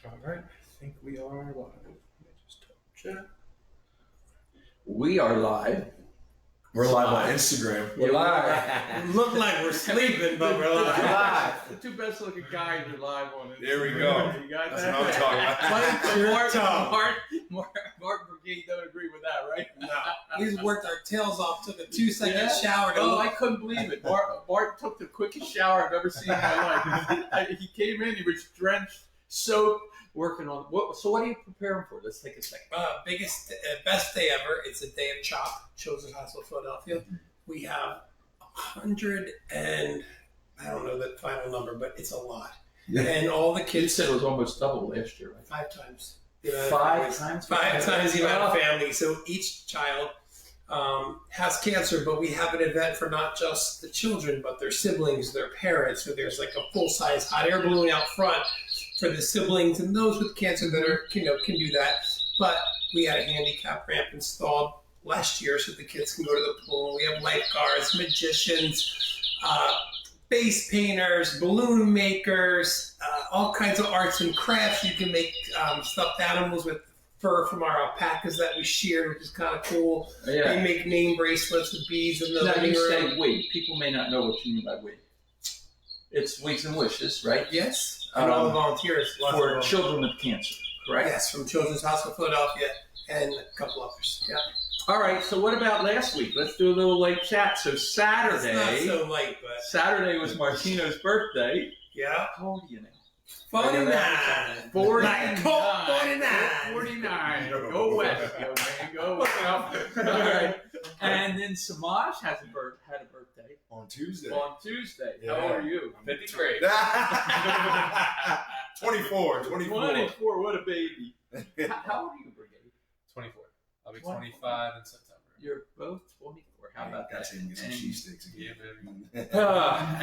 All right, I think we are live. Let me just double check. We are live. We're live on Instagram. We're live. We look like we're sleeping, but we're live. The two best looking guys are live on it. There we go. You got That's that? what I'm talking about. Mark Brigade don't agree with that, right? No. We just worked our tails off, took a 2-second shower. Oh, I couldn't believe it. Mark took the quickest shower I've ever seen in my life. He came in, he was drenched, soaked, working on what. So what are you preparing for? Let's take a second. Best day ever. It's a day of CHOP, Children's Hospital Philadelphia. We have 100 and I don't know the final number, but it's a lot. Yeah. And all the You kids said it was almost double last year, right? 5 times. Five times the amount of family. So each child has cancer, but we have an event for not just the children, but their siblings, their parents. So there's like a full-size hot air balloon out front for the siblings and those with cancer that are, can do that. But we had a handicap ramp installed last year so the kids can go to the pool. We have lifeguards, magicians, face painters, balloon makers, all kinds of arts and crafts. You can make stuffed animals with fur from our alpacas that we sheared, which is kind of cool. Yeah. They make name bracelets with beads in the Now living you room. say wig. People may not know what you mean by wig. It's wigs and wishes, right? Yes, and all the volunteers. Lots of For them. children with cancer, correct? Yes, from Children's Hospital Philadelphia and a couple others. Yeah, All right. So what about last week? Let's do a little late chat. So it's Saturday. not so light, but Saturday was Martino's birthday. yeah, How old are you now? 49. 49. 49. Go west, yo, man. Go west. All right. And then Samaj had a birthday On Tuesday. on Tuesday. Yeah. How old are you? 53. 24. 24. What a baby. How old are you, Brigade? 24. I'll be 25 in September. You're both 24. How about that? That's it. Get some cheese sticks Yeah, again. baby.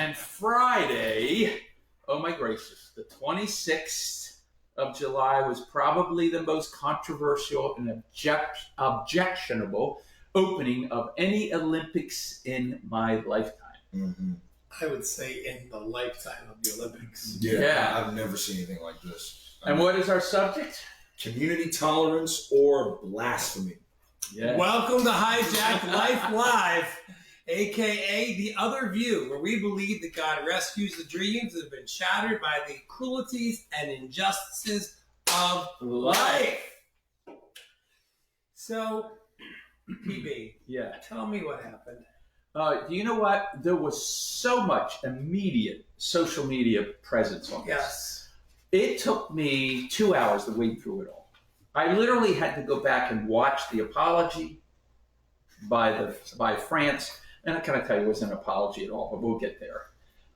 And Friday, oh my gracious, the 26th of July was probably the most controversial and objectionable opening of any Olympics in my lifetime. Mm-hmm. I would say in the lifetime of the Olympics. Yeah, I've never seen anything like this. And what is our subject? Community tolerance or blasphemy. Yeah. Welcome to Hijacked Life Live, a.k.a. The Other View, where we believe that God rescues the dreams that have been shattered by the cruelties and injustices of life. So, PB, Yeah. tell me what happened. Do you know what? There was so much immediate social media presence on this. Yes. It took me 2 hours to wade through it all. I literally had to go back and watch the apology by France, and I can't tell you it wasn't an apology at all, but we'll get there.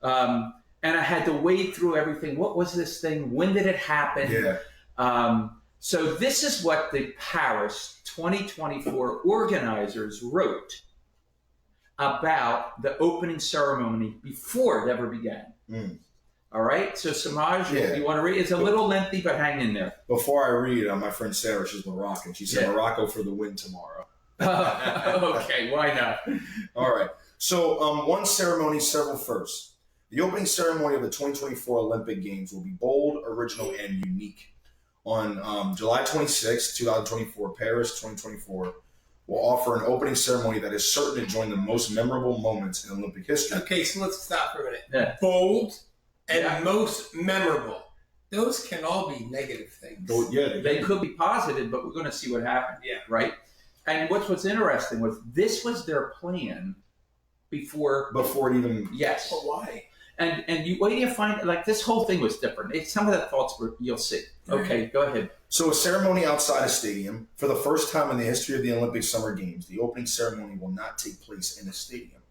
And I had to wade through everything. What was this thing? When did it happen? Yeah. So this is what the Paris 2024 organizers wrote about the opening ceremony before it ever began. Mm. All right, so Samaj, Yeah. if you want to read, it's a little lengthy, but hang in there. Before I read, my friend Sarah, she's Moroccan. She said Yeah. Morocco for the win tomorrow. Okay, why not? All right. So one ceremony, several firsts. The opening ceremony of the 2024 Olympic Games will be bold, original, and unique. On July 26, 2024, Paris 2024 will offer an opening ceremony that is certain to join the most memorable moments in Olympic history. Okay, so let's stop for a minute. Yeah. Bold and Yeah. most memorable. Those can all be negative things. They could be positive, but we're going to see what happened. Yeah. Right? And what's interesting was this was their plan before. Before it even... Yes. But why? And you, what do you find? Like, this whole thing was different. Some of the thoughts were, you'll see. Okay, go ahead. So a ceremony outside a stadium. For the first time in the history of the Olympic Summer Games, the opening ceremony will not take place in a stadium.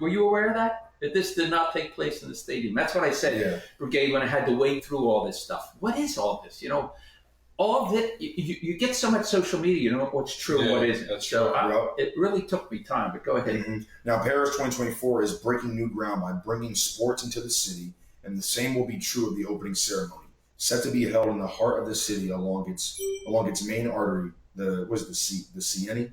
Were you aware of that? That this did not take place in the stadium? That's what I said, Yeah. Brigade, when I had to wade through all this stuff. What is all this? You know, all of it, you get so much social media, you know what's true and what isn't. that's So right. it really took me time, but go ahead. Mhm. Now, Paris 2024 is breaking new ground by bringing sports into the city, and the same will be true of the opening ceremony, set to be held in the heart of the city along its main artery. The Seine.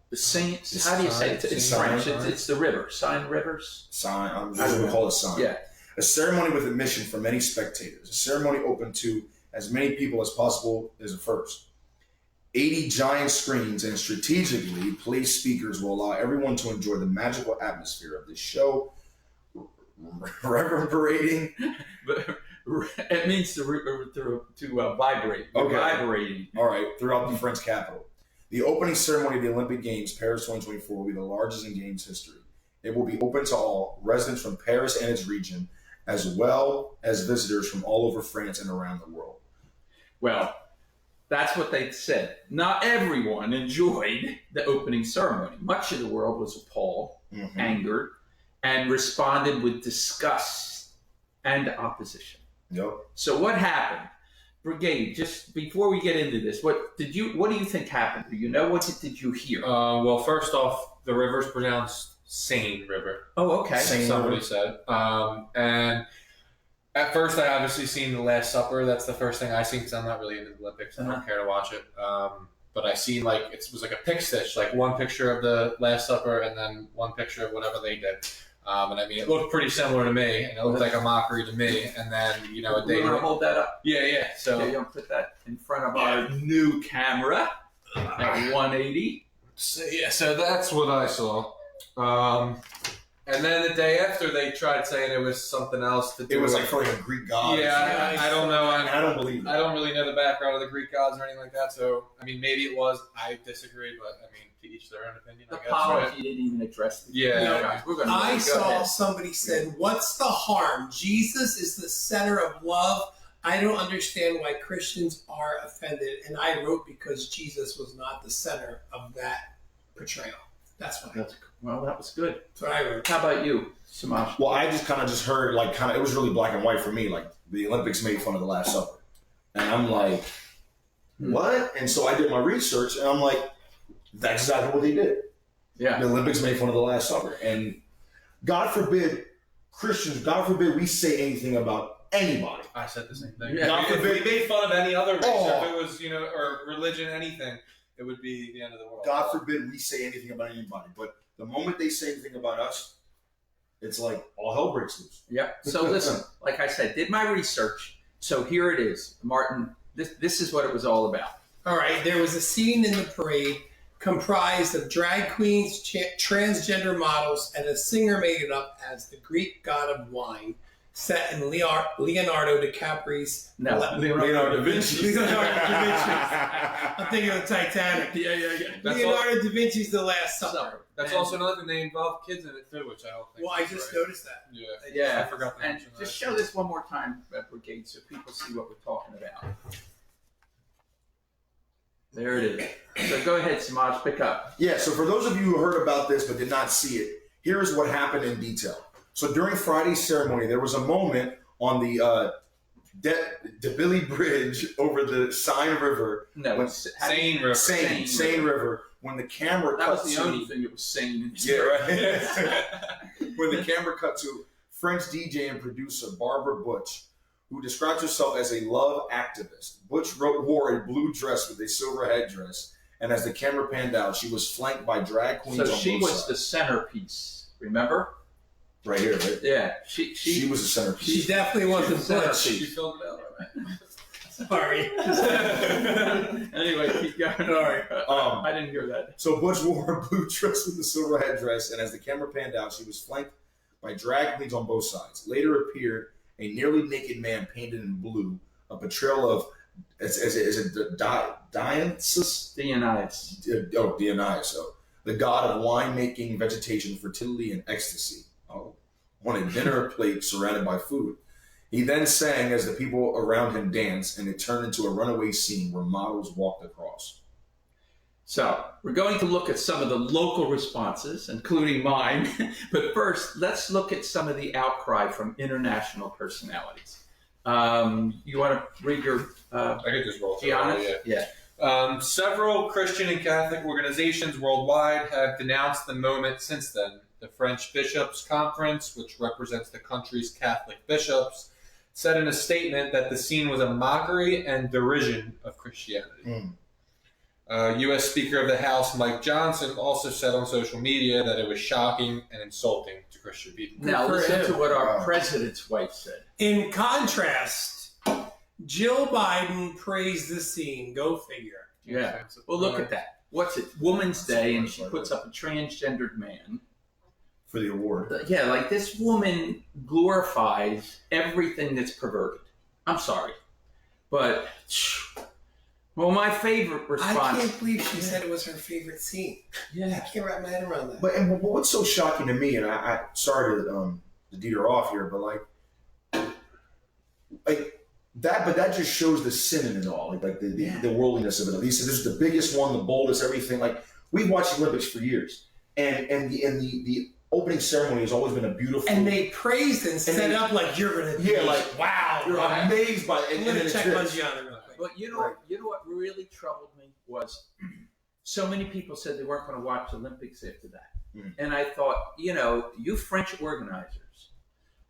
The Saints, how do you say it? It's Seine. French. It's the river. Seine Rivers. Sign. I'm just going to call it sign. Yeah. A ceremony with admission for many spectators. A ceremony open to as many people as possible is a first. 80 giant screens and strategically placed speakers will allow everyone to enjoy the magical atmosphere of this show, reverberating. It means to vibrate. Okay. Vibrating. All right, throughout the French capital. The opening ceremony of the Olympic Games, Paris 2024, will be the largest in Games history. It will be open to all residents from Paris and its region, as well as visitors from all over France and around the world. Well, that's what they said. Not everyone enjoyed the opening ceremony. Much of the world was appalled, angered, and responded with disgust and opposition. Yep. So what happened? Brigade, just before we get into this, what do you think happened? Do you know? What did you hear? Well, first off, the river's pronounced Seine River. Oh, okay. Seine Somebody River. said. And at first, I obviously seen The Last Supper. That's the first thing I seen because I'm not really into the Olympics. I don't care to watch it. But I seen it was like a pick stitch, like one picture of the Last Supper and then one picture of whatever they did. And I mean, it looked pretty similar to me, and it looked like a mockery to me. And then, a We day want to later, hold that up. yeah. So Okay, you'll put that in front of our new camera at 180. So that's what I saw. And then the day after, they tried saying it was something else to do. It was with- like for like a Greek god. yeah, I don't know. And I don't believe it. I don't really know the background of the Greek gods or anything like that. So I mean, maybe it was. I disagree, but I mean, to each their own opinion. I guess, Apology right? didn't even address the Yeah. guys. We're gonna I go saw ahead. somebody said, "What's the harm? Jesus is the center of love. I don't understand why Christians are offended." And I wrote because Jesus was not the center of that portrayal. That's why. Well, that was good. That's what I wrote. How about you, Samash? Well, I just heard it was really black and white for me. Like the Olympics made fun of the Last Supper, and I'm like, what? And so I did my research, and I'm like, that's exactly what they did. Yeah. The Olympics made fun of the Last Supper, and God forbid Christians, God forbid we say anything about anybody. I said the same thing. Yeah. God If we forbid, made fun of any other race, Oh. or if it was, or religion, anything, it would be the end of the world. God forbid we say anything about anybody. But the moment they say anything about us, it's like all hell breaks loose. Yep. So listen, like I said, did my research. So here it is, Martin. This is what it was all about. All right, there was a scene in the parade comprised of drag queens, transgender models, and a singer made it up as the Greek god of wine, set in Leonardo DiCaprio's. No, Leonardo da Vinci. Leonardo da Vinci. I'm thinking of Titanic. Yeah. That's Leonardo da Vinci's The Last Supper. Supper. That's And- also another thing. They involve kids in it too, which I don't think. Well, I is just right. noticed that. Yeah. Yeah, I forgot to and mention just that. show this one more time, Brigade, so people see what we're talking about. There it is. So go ahead, Samaj, pick up. Yeah, so for those of you who heard about this but did not see it, here is what happened in detail. So during Friday's ceremony, there was a moment on the Billy Bridge over the Seine River, No, When- it's Seine River. Seine River, when the camera That cut was the to... only thing that was sane. Yeah, right. When the camera cut to French DJ and producer Barbara Butch, who describes herself as a love activist. Butch wore a blue dress with a silver headdress, and as the camera panned out, she was flanked by drag queens So on she both was sides. the centerpiece. Remember? Right here, right? Yeah. She was the centerpiece. She definitely wasn't Centerpiece. Butch. She filled it out, right? Sorry. Anyway, keep going. All right. I didn't hear that. So Butch wore a blue dress with a silver headdress, and as the camera panned out, she was flanked by drag queens on both sides. Later appeared a nearly naked man painted in blue, a portrayal of is it Dionysus? Dionysus. Dionysus. So the god of winemaking, vegetation, fertility, and ecstasy. On a dinner plate surrounded by food. He then sang as the people around him danced, and it turned into a runaway scene where models walked across. So we're going to look at some of the local responses, including mine. But first, let's look at some of the outcry from international personalities. You want to read your I could just roll through it, Giannis? Yeah. Several Christian and Catholic organizations worldwide have denounced the moment since then. The French Bishops' Conference, which represents the country's Catholic bishops, said in a statement that the scene was a mockery and derision of Christianity. U.S. Speaker of the House Mike Johnson also said on social media that it was shocking and insulting to Christian people. Now for listen him. to what our Wow. president's wife said. In contrast, Jill Biden praised the scene. Go figure. Yeah. Well, look at that. What's it? Woman's Day, and she puts up a transgendered man. For the award. Yeah, like this woman glorifies everything that's perverted. I'm sorry. But, well, my favorite response. I can't believe she said it was her favorite scene. I Yeah. can't wrap my head around that. But what's so shocking to me, and I sorry to deter off here, but that just shows the sin in it all, like the worldliness of it. He said this is the biggest one, the boldest, everything. Like we've watched the Olympics for years, and the opening ceremony has always been a beautiful. And they praised and set up like you're gonna. Yeah, like wow, you're amazed by it. I'm gonna check on Gianna real quick. But you know what really troubled me was so many people said they weren't going to watch the Olympics after that. And I thought, you French organizers,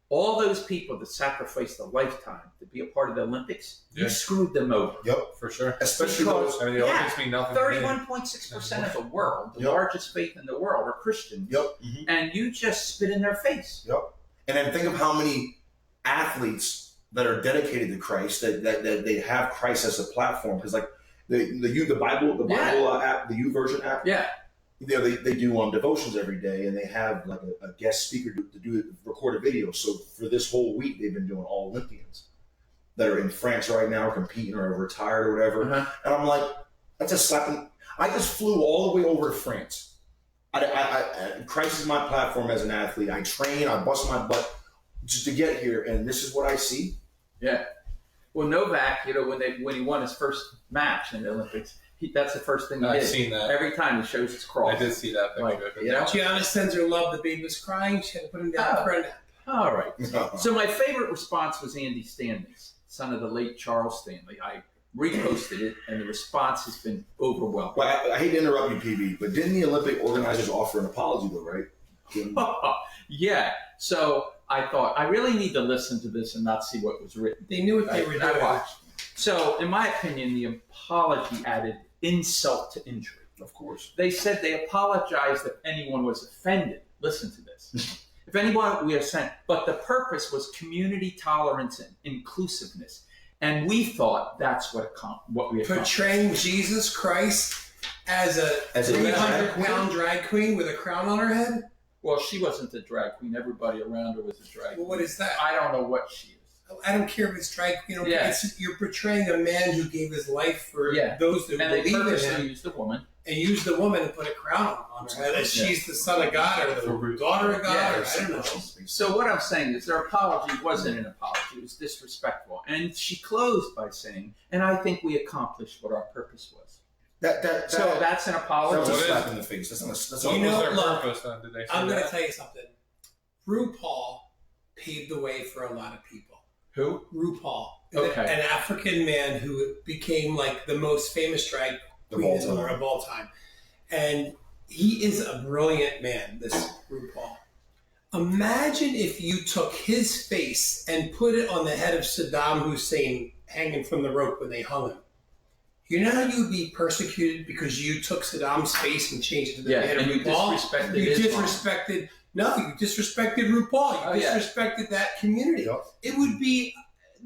all those people that sacrificed a lifetime to be a part of the Olympics, you screwed them over. Yep, for sure. Especially Because, those. I mean, the Olympics mean nothing. 31.6% of the world, the largest faith in the world, are Christians. Yep. And you just spit in their face. Yep. And then think of how many athletes that are dedicated to Christ that they have Christ as a platform, because like the Bible app, the YouVersion app. Yeah. They do devotions every day, and they have like a guest speaker to record a video. So for this whole week, they've been doing all Olympians that are in France right now, competing or retired or whatever. And I'm like, that's a slap. I just flew all the way over to France. Christ is my platform as an athlete. I train, I bust my butt just to get here, and this is what I see. Yeah. Well, Novak, when he won his first match in the Olympics, that's the first thing he did. I've seen that. Every time he shows his cross. I did see that picture. Gianna sends her love. The baby was crying. She had to put him down for a nap. All right. So my favorite response was Andy Stanley's, son of the late Charles Stanley. I reposted it, and the response has been overwhelming. Well, I hate to interrupt you, PB, but didn't the Olympic organizers offer an apology, though, right? Yeah. So I thought, I really need to listen to this and not see what was written. They knew what they were doing. I watched. So, in my opinion, the apology added insult to injury. Of course. They said they apologized if anyone was offended. Listen to this. If anyone we have sent, but the purpose was community tolerance and inclusiveness. And we thought that's what we accomplished. Portraying Jesus Christ as a 300-pound drag queen with a crown on her head? Well, she wasn't the drag queen. Everybody around her was a drag queen. Well, what is that? I don't know what she is. I don't care if it's drag queen. You're portraying a man who gave his life for those who believe in him. And they purposely used the woman. And used the woman and put a crown on her head as she's the son of God or the daughter of God, or I don't know. So what I'm saying is their apology wasn't an apology. It was disrespectful. And she closed by saying, and I think we accomplished what our purpose was. So that's an apology. That's a slap in the face. That's what was their purpose then? Did they say I'm going to tell you something. RuPaul paved the way for a lot of people. Who? RuPaul. Okay. An African man who became like the most famous drag queen of all time. And he is a brilliant man, this RuPaul. Imagine if you took his face and put it on the head of Saddam Hussein hanging from the rope when they hung him. You know how you would be persecuted because you took Saddam's face and changed it to the head of RuPaul? You disrespected RuPaul. You disrespected that community. Yep. It would be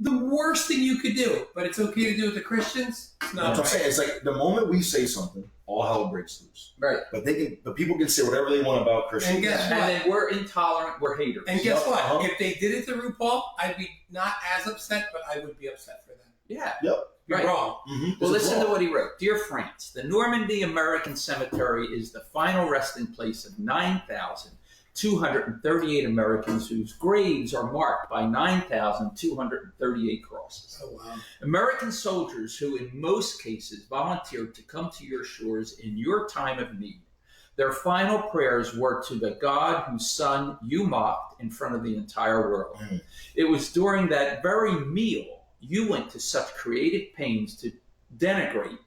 the worst thing you could do, but it's okay to do with the Christians. It's not. That's what I'm saying. It's like the moment we say something, all hell breaks loose. Right. But people can say whatever they want about Christians. And guess what? And then we're intolerant. We're haters. And guess what? If they did it to RuPaul, I'd be not as upset, but I would be upset for them. Yeah. Yep. You're wrong. Mm-hmm. Well, listen to what he wrote. Dear France, the Normandy American Cemetery is the final resting place of 9,238 Americans whose graves are marked by 9,238 crosses. Oh, wow. American soldiers who in most cases volunteered to come to your shores in your time of need. Their final prayers were to the God whose son you mocked in front of the entire world. Mm. It was during that very meal you went to such creative pains to denigrate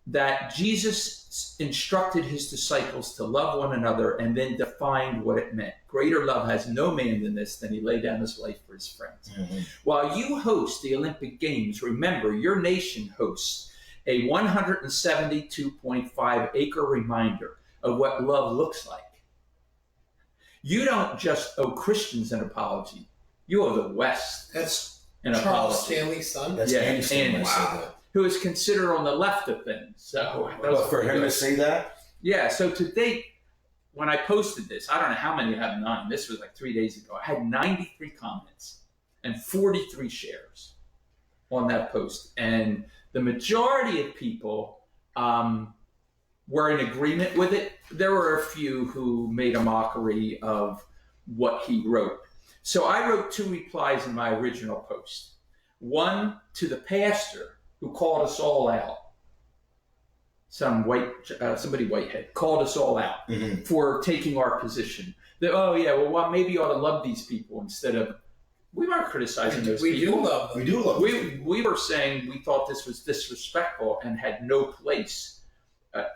that Jesus instructed his disciples to love one another and then defined what it meant. Greater love has no man than this, than he laid down his life for his friends. Mm-hmm. While you host the Olympic Games, remember your nation hosts a 172.5 acre reminder of what love looks like. You don't just owe Christians an apology. You owe the West. That's an Charles apology. Stanley's son. That's Yeah, Andy Stanley and- said that. Who is considered on the left of things. So that was But for pretty him good. to say that, Yeah, so to date, when I posted this, I don't know how many have none. This was like 3 days ago. I had 93 comments and 43 shares on that post. And the majority of people were in agreement with it. There were a few who made a mockery of what he wrote. So I wrote 2 replies in my original post. One to the pastor who called us all out. Somebody whitehead called us all out for taking our position. That, oh yeah, well maybe you ought to love these people instead of. We weren't criticizing those We people. do love them. we do love him. We were saying we thought this was disrespectful and had no place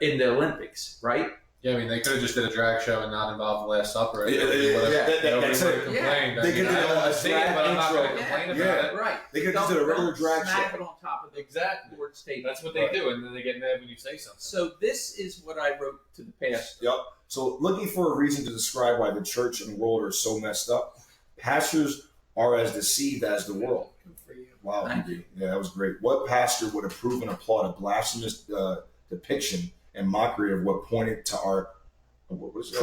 in the Olympics, right? Yeah, I mean, they could have just did a drag show and not involved the Last Supper. Yeah, Nobody yeah, would've- that- nobody that's would've it. complained. They I could mean, have I done don't a see it, drag but I'm not going to intro. complain Yeah. about it. Right. They could have just did a regular drag smack show. it on top of the Exactly. board table. That's what they do, and then they get mad when you say something. So this is what I wrote to the pastor. Yep. So looking for a reason to describe why the church and world are so messed up, pastors are as deceived as the world. Good for you. Wow. Thank you. Yeah, that was great. What pastor would approve and applaud a blasphemous depiction and mockery of what pointed to our what was that?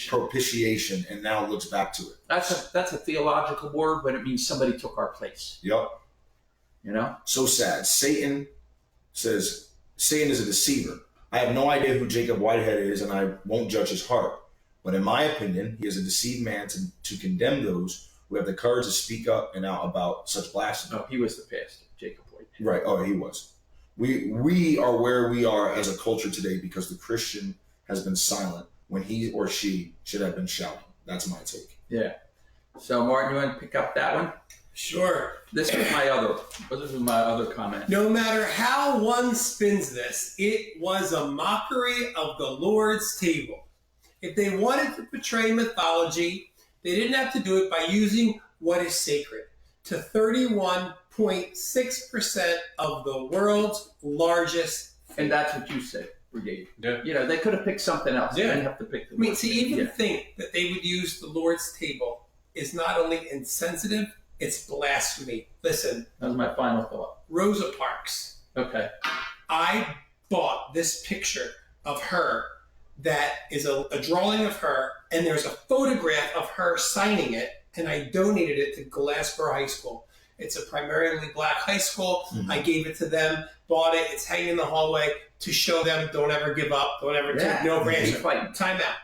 propitiation and now looks back to it? That's a theological word, but it means somebody took our place. Yep. You know? So sad. Satan says Satan is a deceiver. I have no idea who Jacob Whitehead is, and I won't judge his heart. But in my opinion, he is a deceived man to condemn those who have the courage to speak up and out about such blasphemy. No, he was the pastor, Jacob White. Right. Oh, he was. We are where we are as a culture today because the Christian has been silent when he or she should have been shouting. That's my take. Yeah. So Martin, you want to pick up that one? Sure. This was my other comment. No matter how one spins this, it was a mockery of the Lord's table. If they wanted to portray mythology, they didn't have to do it by using what is sacred to 31.6% of the world's largest. And that's what you said, Brigade. Yeah. You know, they could have picked something else. They Yeah. didn't have to pick the I mean, word. to even Yeah. think that they would use the Lord's table is not only insensitive, it's blasphemy. Listen, That was my final thought. Rosa Parks. Okay. I bought this picture of her that is a drawing of her, and there's a photograph of her signing it, and I donated it to Glassboro High School. It's a primarily black high school. Mhm. I gave it to them, bought it. It's hanging in the hallway to show them don't ever give up, don't ever take no for Keep answer. fighting. Time out.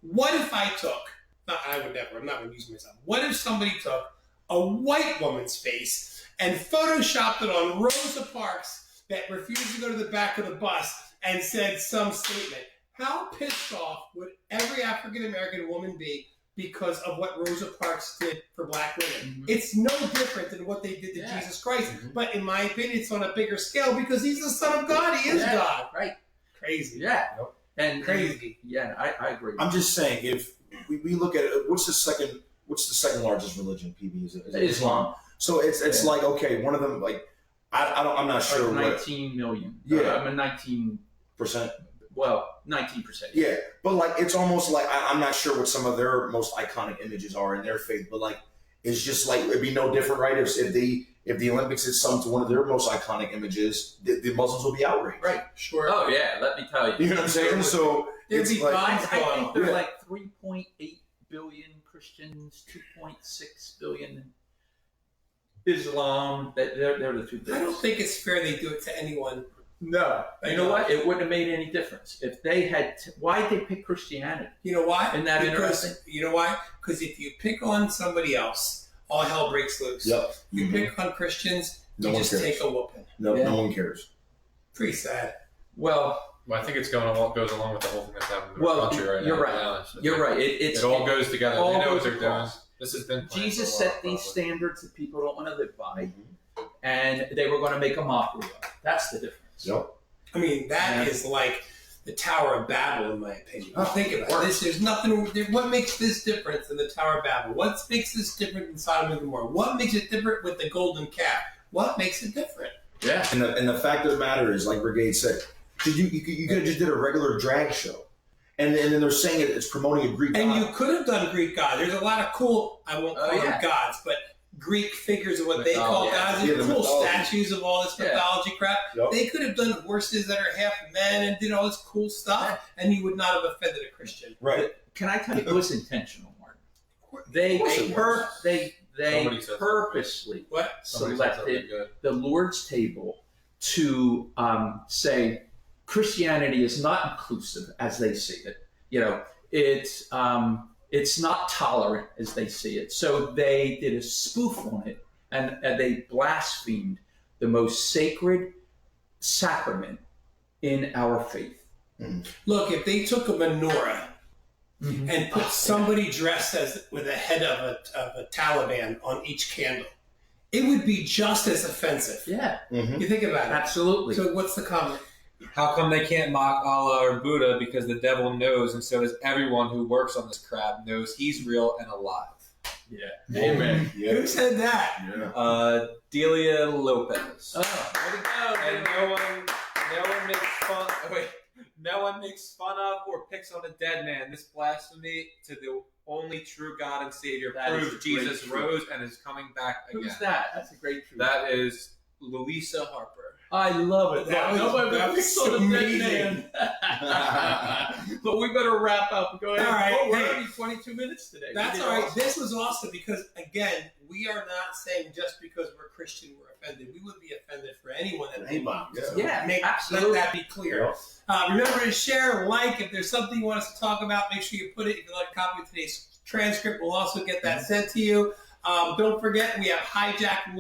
What if I took, I would never, I'm not going to use myself. What if somebody took a white woman's face and photoshopped it on Rosa Parks that refused to go to the back of the bus and said some statement? How pissed off would every African American woman be because of what Rosa Parks did for black women? Mhm. It's no different than what they did to Yeah. Jesus Christ. Mhm. But in my opinion, it's on a bigger scale because he's the Son of God. He is Yeah, God. Right. Crazy. Yeah. Yep. And Crazy. Yeah, I agree. I'm just saying, if we look at it, what's the second largest religion? PB is it Islam. So it's Yeah. like, okay, one of them, like I'm not sure Like what 19 million. Yeah. I'm a 19. percent. Well, 19%. Yeah, but like it's almost like I'm not sure what some of their most iconic images are in their faith, but like it's just like it'd be no different, right? If the Olympics is some to one of their most iconic images, the Muslims will be outraged. Right. Sure. Oh yeah. Let me tell you. You know what I'm saying? So There'd it's be like I bombs going think on. there are Yeah. like 3.8 billion Christians, 2.6 billion Islam. They're the two things. I don't think it's fair they do it to anyone. No. You know what? It wouldn't have made any difference if they had. Why'd they pick Christianity? You know why? Isn't that because, interesting? You know why? Because if you pick on somebody else, all hell breaks loose. Yep. You Mhm. pick on Christians, No you one just cares. take a whooping. No, Yeah. no one cares. Pretty sad. Well, Well, I think it's goes along with the whole thing that's happening in Well, our country right you're now. right. To be honest. you're right. It It all goes together. all They know what goes they're doing. across. This has been planned Jesus for a while, set these probably. standards that people don't want to live by, and they were going to make a mockery of it. That's the difference. Yep. I mean, that Yeah. is like the Tower of Babel, in my opinion. Oh, Think about worse. this. There's nothing. What makes this different than the Tower of Babel? What makes this different than Sodom and Gomorrah? What makes it different with the golden calf? What makes it different? Yeah. And the fact of the matter is, like Brigade said, you could have just did a regular drag show, and then they're saying it's promoting a Greek And god. you could have done Greek gods. There's a lot of cool, I won't call them yeah. gods, but Greek figures of what they call Mythology. gods. Yeah, These the cool mythology. statues of all this Yeah. mythology crap. Yep. They could have done horses that are half men and did all this cool stuff, and you would not have offended a Christian. Right. Can I tell you, it was intentional, Martin. They course it was. they Somebody said purposely What? Somebody said something selected good. the Lord's table to say Christianity is not inclusive as they see it. You know, it's not tolerant as they see it. So they did a spoof on it, and they blasphemed the most sacred sacrament in our faith. Look, if they took a menorah Mhm. and put somebody dressed as with a head of a Taliban on each candle, it would be just as offensive. Yeah, Mm-hmm. You think about it. absolutely. So what's the comment? How come they can't mock Allah or Buddha? Because the devil knows, and so does everyone who works on this crap knows he's real and alive. Yeah. Amen. Yeah. Who said that? Yeah. Delia Lopez. Oh, way to go. And no one makes fun. Wait, no one makes fun of or picks on a dead man. This blasphemy to the only true God and Savior That is proves a great Jesus truth. rose and is coming back again. Who's that? That's a great truth. That is Louisa Harper. I love it. That was- Nobody that was picks on a dead amazing. man. But we better wrap up. Go ahead. All right, Oh, we're hey. already 22 minutes today. That's We did all right. awesome. This was awesome because, again, we are not saying just because we're Christian we're offended. We would be offended for anyone that Anyone, Yeah, Let absolutely. that be clear. Remember to share, like. If there's something you want us to talk about, make sure you put it. If you'd like a copy of today's transcript, we'll also get that sent to you. Don't forget, we have Hijack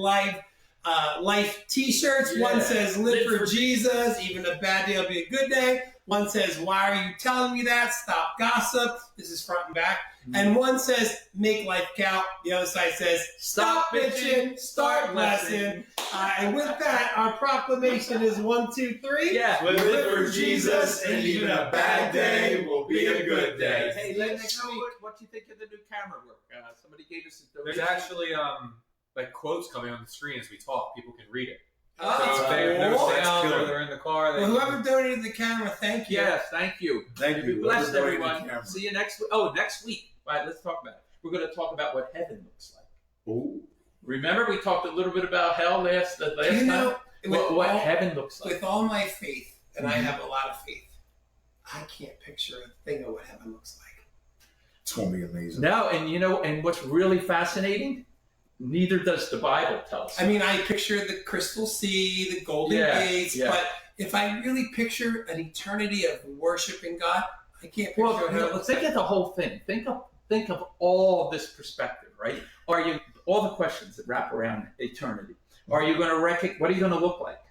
Life T-shirts. One Yeah. says "Live for Jesus." Even a bad day will be a good day. One says, "Why are you telling me that? Stop gossip." This is front and back. And one says, "Make life count." The other side says, "Stop bitching, start blessing." And with that, our proclamation is 1, 2, 3. Yeah. Live for Jesus, and even a bad day will be a good day. Hey, let next week. What do you think of the new camera work? Somebody gave us a There's donation. actually like quotes coming on the screen as we talk. People can read it. Oh, So that's if they have no cool. sound That's or good. they're in the car, they Well, whoever donated the camera, thank you. Yes, thank you. Thank Be you. blessed, Let's go to the everyone. camera. See you next week. Oh, next week. All right, let's talk about it. We're going to talk about what heaven looks like. Ooh. Remember, we talked a little bit about hell last Do you time? know, What heaven looks like. with all my faith, and I Mhm. have a lot of faith, I can't picture a thing of what heaven looks like. It's going to be amazing. No, and you know, and what's really fascinating, neither does the Bible tell us. I mean, I picture the crystal sea, the golden Yeah, gates, yeah. but if I really picture an eternity of worshiping God, I can't picture Well, what heaven no, looks think like. of the whole thing. Think of all this perspective, right? Are you all the questions that wrap around eternity? Are you going to what are you going to look like?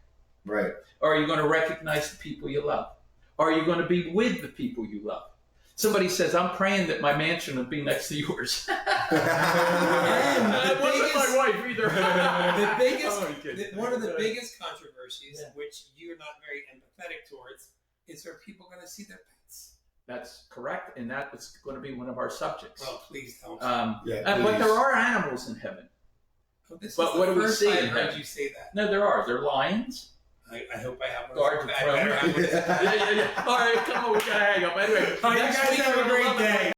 Right. Are you going to recognize the people you love? Are you going to be with the people you love? Somebody says, "I'm praying that my mansion will be next to yours." That wasn't my wife either. The biggest, Oh, I'm kidding. one of the biggest controversies, Yeah. which you're not very empathetic towards, is are people going to see their pets? That's correct, and that is going to be one of our subjects. Well, please don't. Yeah, But please. there are animals in heaven. This but is what the do we first see I've in heard heaven? you say that. No, there are. There are lions. I hope I have one. Guard the I better throne. have one. Yeah. All right, come on, we got to hang up. Anyway, All right, you next guys week have we're a gonna great love it. day.